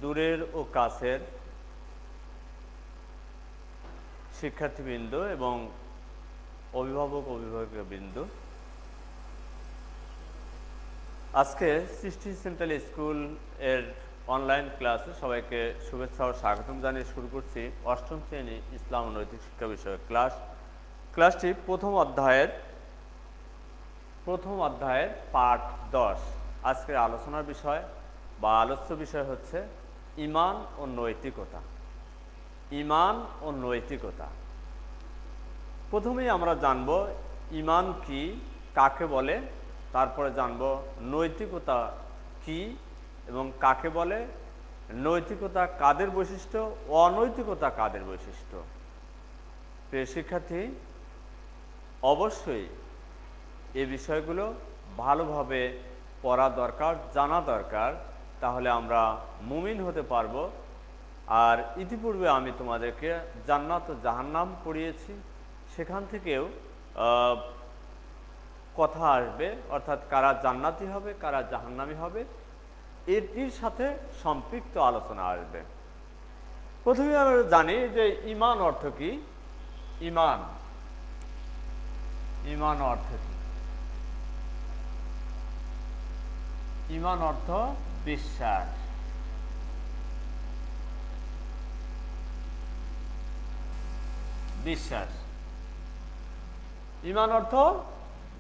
দূরের ও কাছের শিক্ষার্থীবৃন্দ এবং অভিভাবক অভিভাবকবৃন্দ, আজকে সৃষ্টি সেন্ট্রাল স্কুল এর অনলাইন ক্লাসে সবাইকে শুভেচ্ছা ও স্বাগতম জানিয়ে শুরু করছি অষ্টম শ্রেণী ইসলাম ও নৈতিক শিক্ষা বিষয়ক ক্লাসটি প্রথম অধ্যায়ের পাঠ 10। আজকের আলোচনার বিষয় বা আলোচ্য বিষয় হচ্ছে ঈমান ও নৈতিকতা। ঈমান ও নৈতিকতা। প্রথমেই আমরা জানব ঈমান কি, কাকে বলে, তারপরে জানব নৈতিকতা কি এবং কাকে বলে, নৈতিকতা কাদের বৈশিষ্ট্য, অনৈতিকতা কাদের বৈশিষ্ট্য। প্রিয় শিক্ষার্থী, অবশ্যই এই বিষয়গুলো ভালোভাবে পড়া দরকার, জানা দরকার, তাহলে আমরা মুমিন হতে পারবো। আর ইতিপূর্বে আমি তোমাদেরকে জান্নাত ও জাহান্নাম পড়িয়েছি, সেখান থেকেও কথা আসবে, অর্থাৎ কারা জান্নাতি হবে কারা জাহান্নামী হবে, এটির সাথে সম্পৃক্ত আলোচনা আসবে। প্রথমে আমরা জানি যে ঈমান অর্থ কি। ঈমান অর্থ কি? ঈমান অর্থ বিশ্বাস। ঈমান অর্থ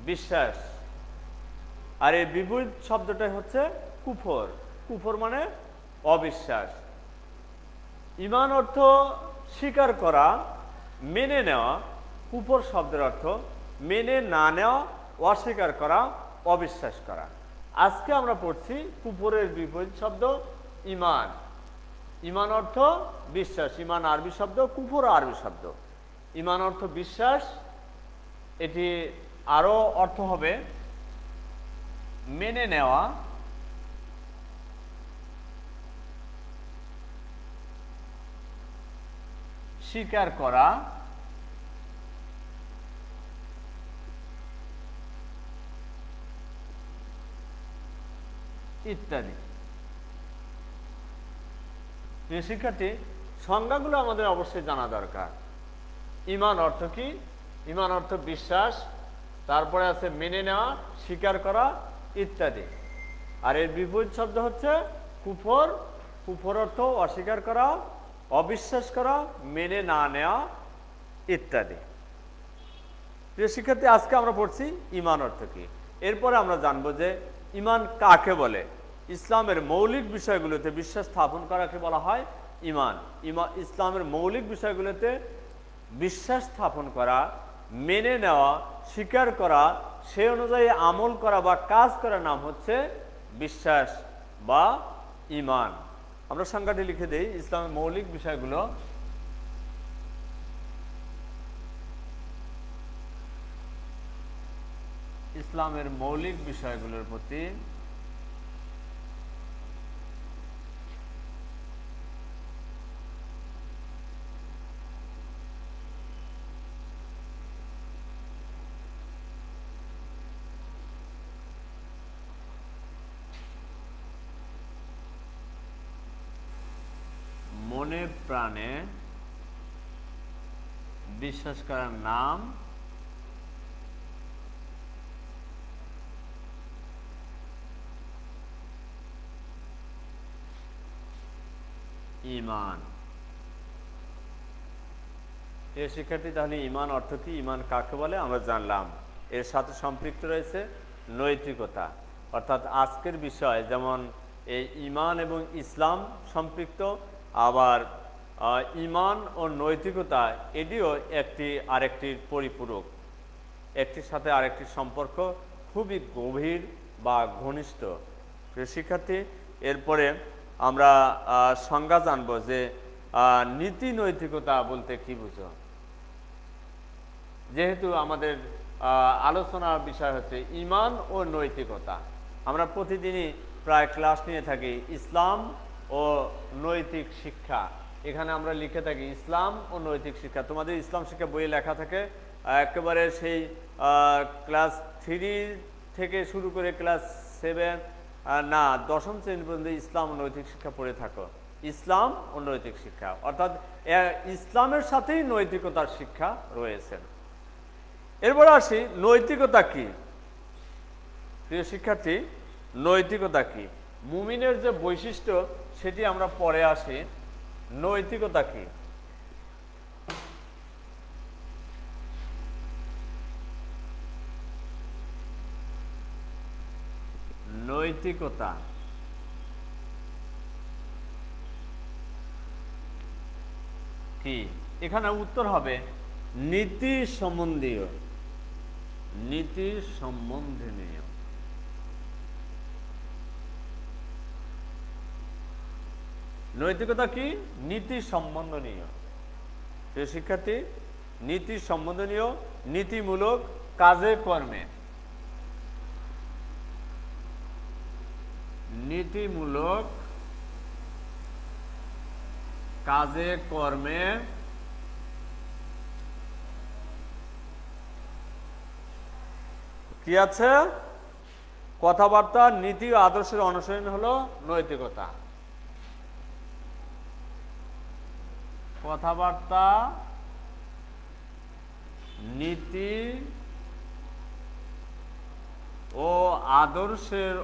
বিশ্বাস। আর এই বিপরীত শব্দটাই হচ্ছে কুফর। কুফর মানে অবিশ্বাস। ঈমান অর্থ স্বীকার করা, মেনে নেওয়া। কুফর শব্দের অর্থ মেনে না নেওয়া, অস্বীকার করা, অবিশ্বাস করা। আজকে আমরা পড়ছি কুফরের বিপরীত শব্দ ঈমান। ঈমান অর্থ বিশ্বাস। ঈমান আরবি শব্দ, কুফর আরবি শব্দ। ঈমান অর্থ বিশ্বাস, এটি আরো অর্থ হবে মেনে নেওয়া, স্বীকার করা, ইত্যাদি। প্রিয় শিক্ষার্থী, সংজ্ঞাগুলো আমাদের অবশ্যই জানা দরকার। ঈমান অর্থ কি? ঈমান অর্থ বিশ্বাস, তারপরে আছে মেনে নেওয়া, স্বীকার করা, ইত্যাদি। আর এর বিপরীত শব্দ হচ্ছে কুফর। কুফর অর্থ অস্বীকার করা, অবিশ্বাস করা, মেনে না নেওয়া, ইত্যাদি। প্রিয় শিক্ষার্থী, আজকে আমরা পড়ছি ঈমান অর্থ কি। এরপরে আমরা জানবো যে ঈমান কাকে বলে। ইসলামের মৌলিক বিষয়গুলোতে বিশ্বাস স্থাপন করাকে বলা হয় ঈমান। ইসলামের মৌলিক বিষয়গুলোতে বিশ্বাস স্থাপন করা, মেনে নেওয়া, স্বীকার করা, সে অনুযায়ী আমল করা বা কাজ করার নাম হচ্ছে বিশ্বাস বা ঈমান। আমরা সংজ্ঞাটি লিখে দেই। ইসলামের মৌলিক বিষয়গুলো ইসলামের মৌলিক বিষয়গুলোর প্রতি মনে প্রাণে বিশ্বাস করার নাম ঈমান। এর শিক্ষার্থী, তাহলে ঈমান অর্থ কি, ঈমান কাকে বলে আমরা জানলাম। এর সাথে সম্পৃক্ত রয়েছে নৈতিকতা, অর্থাৎ আজকের বিষয় যেমন এই ঈমান এবং ইসলাম সম্পৃক্ত, আবার ঈমান ও নৈতিকতা এটিও আরেকটির পরিপূরক। একটির সাথে আরেকটির সম্পর্ক খুবই গভীর বা ঘনিষ্ঠ। প্রিয় শিক্ষার্থী, এরপরে আমরা সংজ্ঞা জানব যে নীতি নৈতিকতা বলতে কি বুঝো। যেহেতু আমাদের আলোচনার বিষয় হচ্ছে ঈমান ও নৈতিকতা, আমরা প্রতিদিনই প্রায় ক্লাস নিয়ে থাকি ইসলাম ও নৈতিক শিক্ষা। এখানে আমরা লিখে থাকি ইসলাম ও নৈতিক শিক্ষা। তোমাদের ইসলাম শিক্ষা বইয়ে লেখা থাকে একেবারে সেই ক্লাস 3 থেকে শুরু করে ক্লাস 7 না 10ম শ্রেণী পর্যন্ত ইসলাম ও নৈতিক শিক্ষা পড়ে থাকো। ইসলাম ও নৈতিক শিক্ষা, অর্থাৎ ইসলামের সাথেই নৈতিকতার শিক্ষা রয়েছে। এরপর আসি নৈতিকতা কি। প্রিয় শিক্ষার্থী, নৈতিকতা কি? মুমিনের যে বৈশিষ্ট্য সেটি আমরা পরে আসি। নৈতিকতা কি? নৈতিকতা কি? এখানে উত্তর হবে নীতি সম্বন্ধীয়। নীতি সম্বন্ধনীয়। নৈতিকতা কি? নীতি সম্বন্ধনীয়। প্রিয় শিক্ষার্থী, নীতি সম্বন্ধনীয়, নীতিমূলক কাজে কর্মে। নীতিমূলক কাজে কর্মে কি আছে? কথাবার্তা, নীতি ও আদর্শের অনুসরণ হলো নৈতিকতা। কথাবার্তা, নীতি ও আদর্শের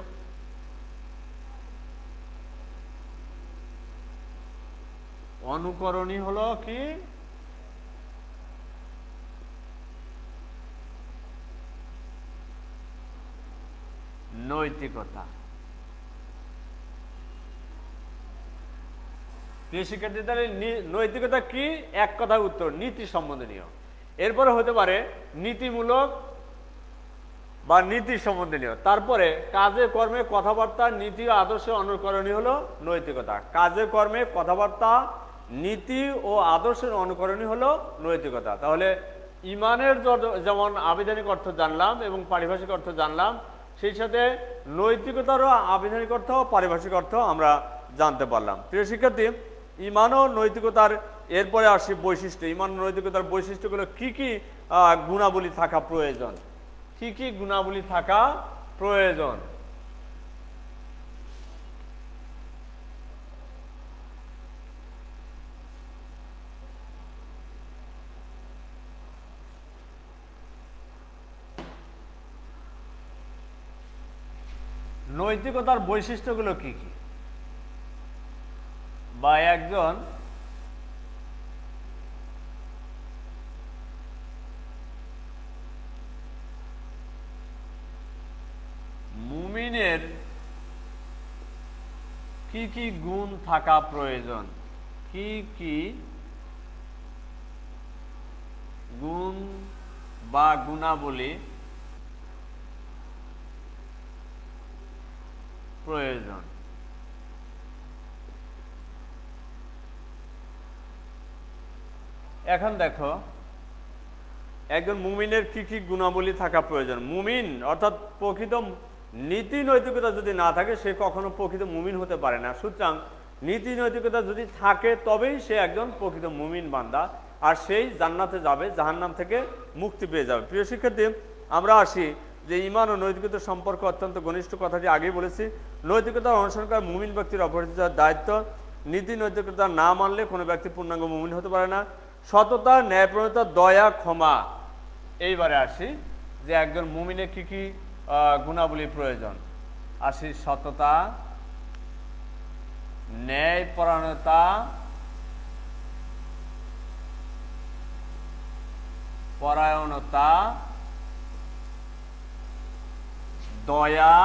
অনুকরণই হলো কি? নৈতিকতা। প্রিয় শিক্ষার্থীদের, নৈতিকতা কি? এক কথা উত্তর নীতি সম্বন্ধনীয়। এরপরে হতে পারে নীতিমূলক বা নীতি সম্বন্ধনীয়। তারপরে কাজে কর্মে কথাবার্তা, নীতি ও আদর্শের অনুকরণই হলো নৈতিকতা। কাজে কর্মে কথাবার্তা, নীতি ও আদর্শের অনুকরণই হলো নৈতিকতা। তাহলে ইমানের যেমন আবিধানিক অর্থ জানলাম এবং পারিভাষিক অর্থ জানলাম, সেই সাথে নৈতিকতারও আবিধানিক অর্থ ও পারিভাষিক অর্থ আমরা জানতে পারলাম। প্রিয় শিক্ষার্থী, ইমান ও নৈতিকতার এরপরে আসি বৈশিষ্ট্য। ইমান ও নৈতিকতার বৈশিষ্ট্যগুলো কি কি গুণাবলী থাকা প্রয়োজন? কি কি গুণাবলী থাকা প্রয়োজন? নৈতিকতার বৈশিষ্ট্যগুলো কি কি? বা একজন মুমিনের কি কি গুণ থাকা প্রয়োজন? কি কি গুণ বা গুণাবলী প্রয়োজন? এখন দেখো, একজন মুমিনের কি কি গুণাবলী থাকা প্রয়োজন। মুমিন অর্থাৎ প্রকৃত নীতি নৈতিকতা যদি না থাকে, সে কখনো প্রকৃত মুমিন হতে পারে না। সুতরাং নীতি নৈতিকতা যদি থাকে তবেই সে একজন প্রকৃত মুমিন বান্দা, আর সেই জান্নাতে যাবে, জাহান্নাম থেকে মুক্তি পেয়ে যাবে। প্রিয় শিক্ষার্থী, আমরা আসি যে ইমান ও নৈতিকতার সম্পর্ক অত্যন্ত ঘনিষ্ঠ, কথাটি আগেই বলেছি। নৈতিকতার অনুসরণ করা মুমিন ব্যক্তির অপরিচিত দায়িত্ব। নীতি নৈতিকতা না মানলে কোনো ব্যক্তি পূর্ণাঙ্গ মুমিন হতে পারে না। সততা, ন্যায়পরায়ণতা, দয়া, ক্ষমা। এইবারে আসি যে একজন মুমিনের কি কি গুণাবলী প্রয়োজন। আসি সততা, ন্যায়পরায়ণতা, দয়া,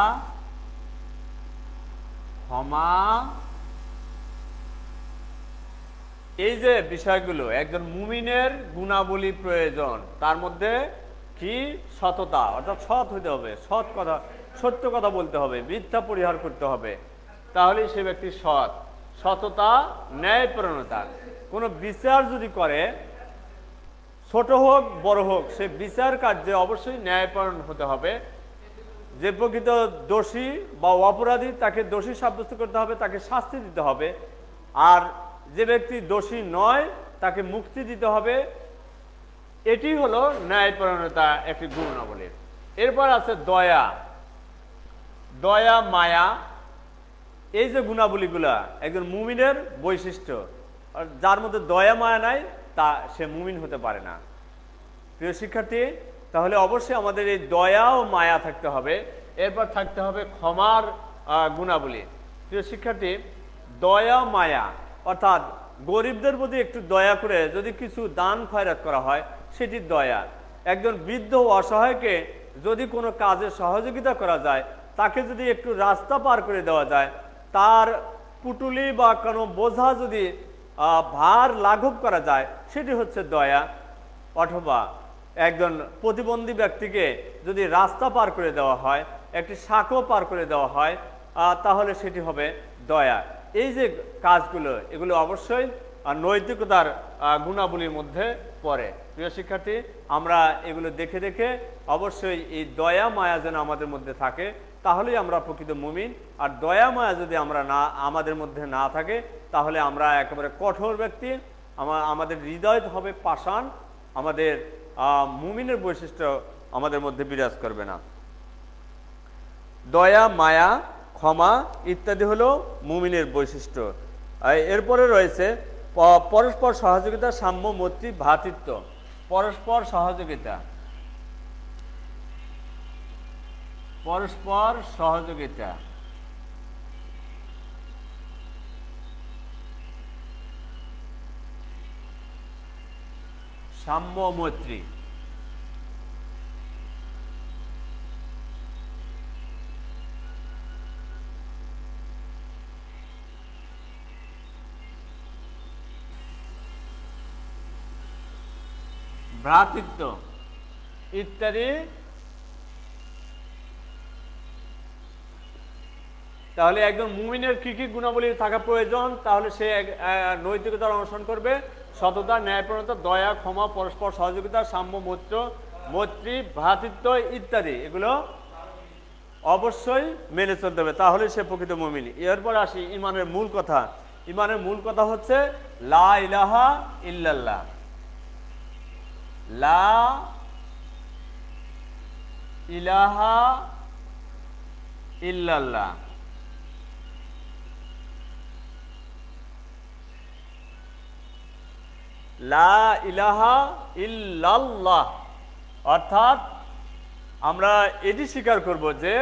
ক্ষমা। এই যে বিষয়গুলো একজন মুমিনের গুণাবলী প্রয়োজন, তার মধ্যে কি? সততা, অর্থাৎ সৎ হইতে হবে, সত্য কথা বলতে হবে, মিথ্যা পরিহার করতে হবে, তাহলেই সে ব্যক্তি সৎ। সততা, ন্যায়পরায়ণতা। কোনো বিচার যদি করে, ছোট হোক বড় হোক, সে বিচার কার্যে অবশ্যই ন্যায়পরায়ণ হতে হবে। যে প্রকৃত দোষী বা অপরাধী, তাকে দোষী সাব্যস্ত করতে হবে, তাকে শাস্তি দিতে হবে। আর যে ব্যক্তি দোষী নয়, তাকে মুক্তি দিতে হবে। এটি হলো ন্যায়পরায়ণতা একটি গুণাবলী। এরপর আছে দয়া। দয়া, মায়া, এই যে গুণাবলীগুলা একজন মুমিনের বৈশিষ্ট্য, আর যার মধ্যে দয়া মায়া নাই তা সে মুমিন হতে পারে না। প্রিয় শিক্ষার্থী, তাহলে অবশ্যই আমাদের এই দয়া ও মায়া থাকতে হবে। এরপর থাকতে হবে ক্ষমার গুণাবলী। প্রিয় শিক্ষার্থী, দয়া মায়া অর্থাৎ গরিবদের প্রতি একটু দয়া করে যদি কিছু দান খয়রাত করা হয় সেটি দয়া। একজন বৃদ্ধ ও অসহায়কে যদি কোনো কাজে সহযোগিতা করা যায়, তাকে যদি একটু রাস্তা পার করে দেওয়া যায়, তার পুটুলি বা কোনো বোঝা যদি ভার লাঘব করা যায়, সেটি হচ্ছে দয়া। অথবা একজন প্রতিবন্ধী ব্যক্তিকে যদি রাস্তা পার করে দেওয়া হয়, একটি সাঁকো পার করে দেওয়া হয়, তাহলে সেটি হবে দয়া। এই যে কাজগুলো, এগুলো অবশ্যই নৈতিকতার গুণাবলীর মধ্যে পড়ে। প্রিয় শিক্ষার্থী, আমরা এগুলো দেখে দেখে অবশ্যই এই দয়া মায়া যেন আমাদের মধ্যে থাকে, তাহলেই আমরা প্রকৃত মুমিন। আর দয়া মায়া যদি আমাদের মধ্যে না থাকে, তাহলে আমরা একেবারে কঠোর ব্যক্তি, আমাদের হৃদয় হবে পাষাণ, আমাদের মুমিনের বৈশিষ্ট্য আমাদের মধ্যে বিরাজ করবে না। দয়া মায়া ক্ষমা ইত্যাদি হলো মুমিনের বৈশিষ্ট্য। এরপরে রয়েছে পরস্পর সহযোগিতা, সাম্য, মৈত্রী, ভ্রাতৃত্ব। পরস্পর সহযোগিতা, পরস্পর সহযোগিতা, সাম্য, মৈত্রী। ভ্রাতৃত্ব ইত্যাদি। তাহলে একজন মুমিনের কি কি গুণাবলী থাকা প্রয়োজন? তাহলে সে নৈতিকতার অনুসরণ করবে, সততা, ন্যায়পরায়ণতা, দয়া, ক্ষমা, পরস্পর সহযোগিতা, সাম্য, মৈত্রী, ভ্রাতৃত্ব ইত্যাদি, এগুলো অবশ্যই মেনে চলতে হবে, তাহলে সে প্রকৃত মুমিন। এরপর আসি ইমানের মূল কথা। ইমানের মূল কথা হচ্ছে লা ইলাহা ইল্লাল্লাহ। লা ইলাহা ইল্লাল্লাহ। লা ইলাহা ইল্লাল্লাহ অর্থাৎ আমরা এটি স্বীকার করব যে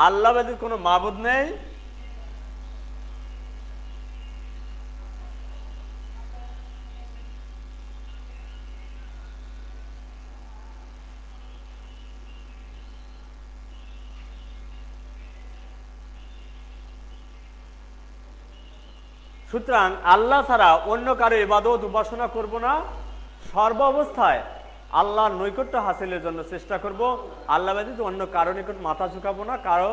আল্লাহ ব্যতীত কোনো মাবুদ নেই, সুতরাং আল্লাহ ছাড়া অন্য কারো ইবাদত উপাসনা করব না। সর্ব অবস্থায় আল্লাহর নৈকট্য হাসিলের জন্য চেষ্টা করব। আল্লাহ ব্যতীত অন্য কারো নিকট মাথা ঝুঁকাবো না, কারো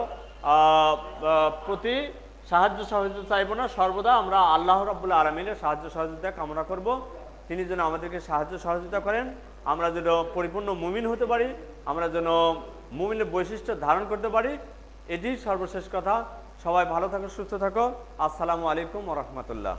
প্রতি সাহায্য সহযোগিতা চাইবো না। সর্বদা আমরা আল্লাহ রাব্বুল আলামিনের সাহায্য সহযোগিতা কামনা করব। তিনি যেন আমাদেরকে সাহায্য সহযোগিতা করেন, আমরা যেন পরিপূর্ণ মুমিন হতে পারি, আমরা যেন মুমিনের বৈশিষ্ট্য ধারণ করতে পারি। এটি সর্বশেষ কথা। সবাই ভালো থাকো, সুস্থ থাকো। আসসালামু আলাইকুম ওয়া রাহমাতুল্লাহ।